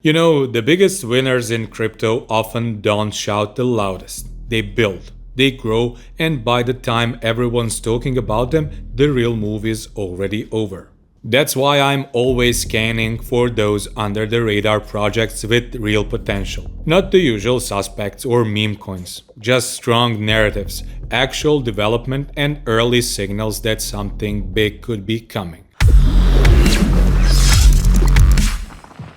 You know, the biggest winners in crypto often don't shout the loudest. They build, they grow, and by the time everyone's talking about them, the real move is already over. That's why I'm always scanning for those under the radar projects with real potential. Not the usual suspects or meme coins, just strong narratives, actual development, and early signals that something big could be coming.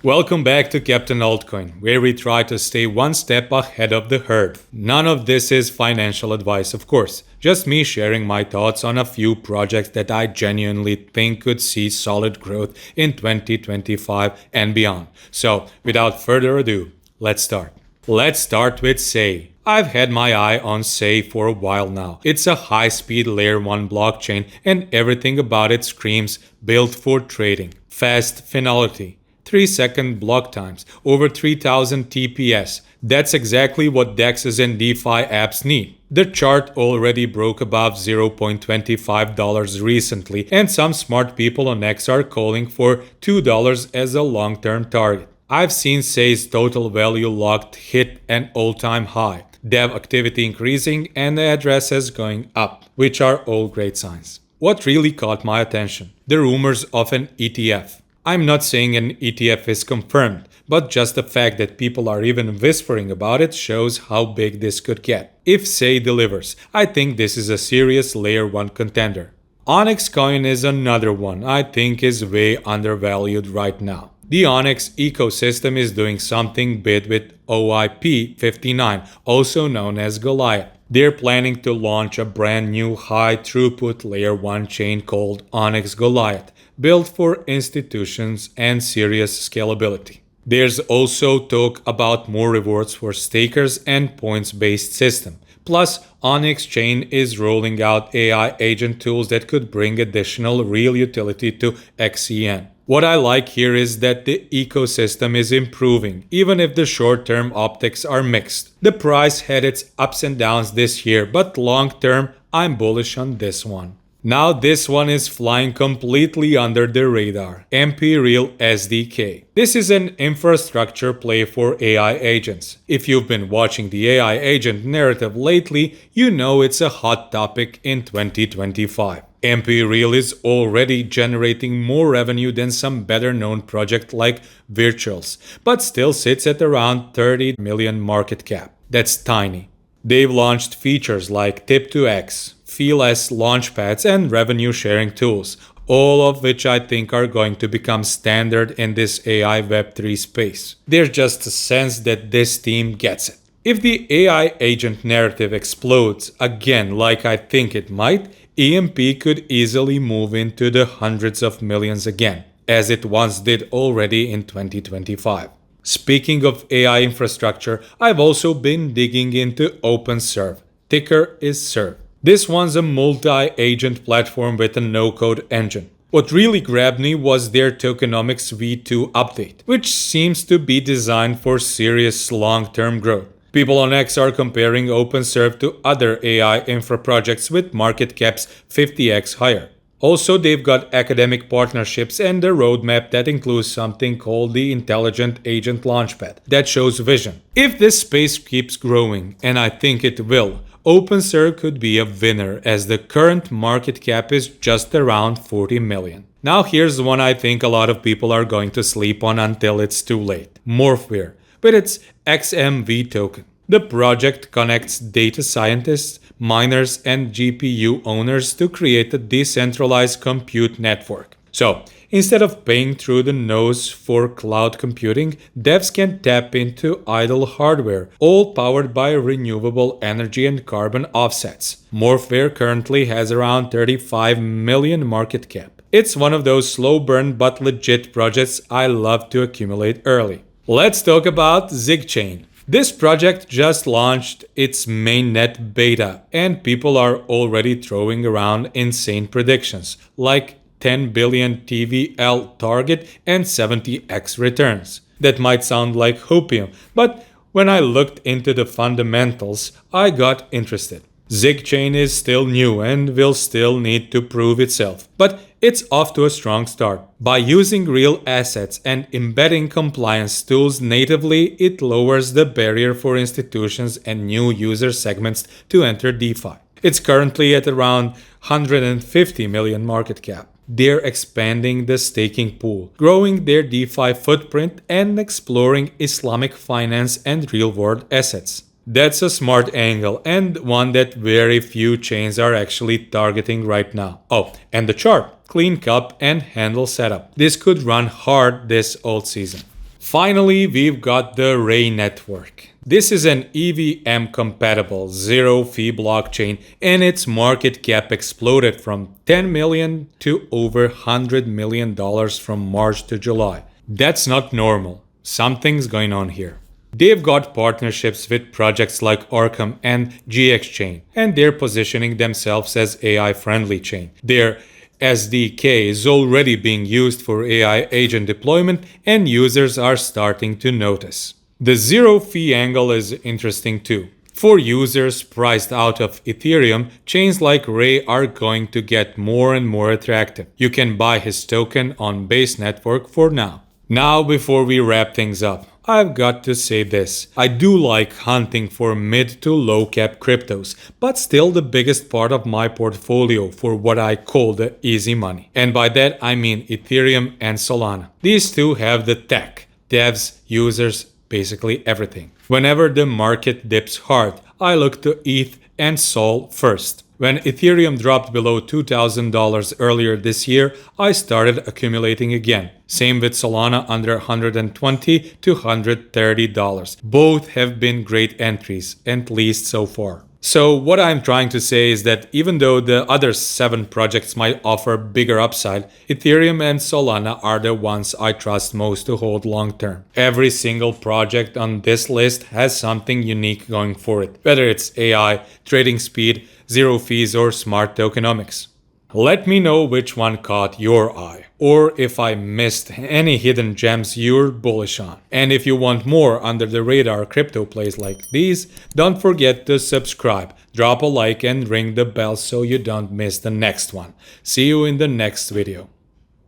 Welcome back to Captain Altcoin, where we try to stay one step ahead of the herd. None of this is financial advice, of course. Just me sharing my thoughts on a few projects that I genuinely think could see solid growth in 2025 and beyond. So, without further ado, let's start. Let's start with SEI. I've had my eye on SEI for a while now. It's a high-speed layer 1 blockchain and everything about it screams built for trading. Fast finality. 3-second block times, over 3000 TPS. That's exactly what DEXs and DeFi apps need. The chart already broke above $0.25 recently, and some smart people on X are calling for $2 as a long-term target. I've seen SEI's total value locked hit an all-time high, dev activity increasing, and the addresses going up, which are all great signs. What really caught my attention? The rumors of an ETF. I'm not saying an ETF is confirmed, but just the fact that people are even whispering about it shows how big this could get. If SEI delivers, I think this is a serious layer 1 contender. Onyx coin is another one I think is way undervalued right now. The Onyx ecosystem is doing something big with OIP59, also known as Goliath. They're planning to launch a brand new high-throughput layer 1 chain called Onyx Goliath, built for institutions and serious scalability. There's also talk about more rewards for stakers and points-based system. Plus, Onyx Chain is rolling out AI agent tools that could bring additional real utility to XCN. What I like here is that the ecosystem is improving, even if the short-term optics are mixed. The price had its ups and downs this year, but long-term, I'm bullish on this one. Now this one is flying completely under the radar. Empyreal SDK. This is an infrastructure play for AI agents. If you've been watching the AI agent narrative lately, you know it's a hot topic in 2025. Empyreal is already generating more revenue than some better-known project like Virtuals, but still sits at around 30 million market cap. That's tiny. They've launched features like Tip2X, Feel-less launchpads, and revenue-sharing tools, all of which I think are going to become standard in this AI Web3 space. There's just a sense that this team gets it. If the AI agent narrative explodes again like I think it might, EMP could easily move into the hundreds of millions again, as it once did already in 2025. Speaking of AI infrastructure, I've also been digging into OpenServ. Ticker is SERV. This one's a multi-agent platform with a no-code engine. What really grabbed me was their tokenomics v2 update, which seems to be designed for serious long-term growth. People on X are comparing OpenServ to other AI infra projects with market caps 50x higher. Also, they've got academic partnerships and a roadmap that includes something called the Intelligent Agent Launchpad that shows vision. If this space keeps growing, and I think it will, OpenServ could be a winner as the current market cap is just around 40 million. Now here's one I think a lot of people are going to sleep on until it's too late. Morphware, with its XMV token. The project connects data scientists, miners, and GPU owners to create a decentralized compute network. So, instead of paying through the nose for cloud computing, devs can tap into idle hardware, all powered by renewable energy and carbon offsets. Morphware currently has around 35 million market cap. It's one of those slow burn but legit projects I love to accumulate early. Let's talk about ZIGChain. This project just launched its mainnet beta, and people are already throwing around insane predictions, like 10 billion TVL target and 70x returns. That might sound like hopium, but when I looked into the fundamentals, I got interested. ZIGChain is still new and will still need to prove itself, but it's off to a strong start. By using real assets and embedding compliance tools natively, it lowers the barrier for institutions and new user segments to enter DeFi. It's currently at around 150 million market cap. They're expanding the staking pool, growing their DeFi footprint, and exploring Islamic finance and real-world assets. That's a smart angle and one that very few chains are actually targeting right now. Oh, and the chart. Clean cup and handle setup. This could run hard this Altseason. Finally, we've got the REI Network. This is an EVM-compatible, zero-fee blockchain, and its market cap exploded from $10 million to over $100 million from March to July. That's not normal. Something's going on here. They've got partnerships with projects like Arkham and ZIGChain, and they're positioning themselves as AI-friendly chain. Their SDK is already being used for AI agent deployment, and users are starting to notice. The zero-fee angle is interesting too. For users priced out of Ethereum, chains like REI are going to get more and more attractive. You can buy his token on Base Network for now. Now, before we wrap things up, I've got to say this. I do like hunting for mid to low cap cryptos, but still the biggest part of my portfolio for what I call the easy money. And by that I mean Ethereum and Solana. These two have the tech, devs, users, basically everything. Whenever the market dips hard, I look to ETH and Sol first. When Ethereum dropped below $2,000 earlier this year, I started accumulating again. Same with Solana under $120 to $130. Both have been great entries, at least so far. So what I'm trying to say is that even though the other 7 projects might offer bigger upside, Ethereum and Solana are the ones I trust most to hold long term. Every single project on this list has something unique going for it, whether it's AI, trading speed, zero fees, or smart tokenomics. Let me know which one caught your eye, or if I missed any hidden gems you're bullish on. And if you want more under the radar crypto plays like these, don't forget to subscribe, drop a like and ring the bell so you don't miss the next one. See you in the next video.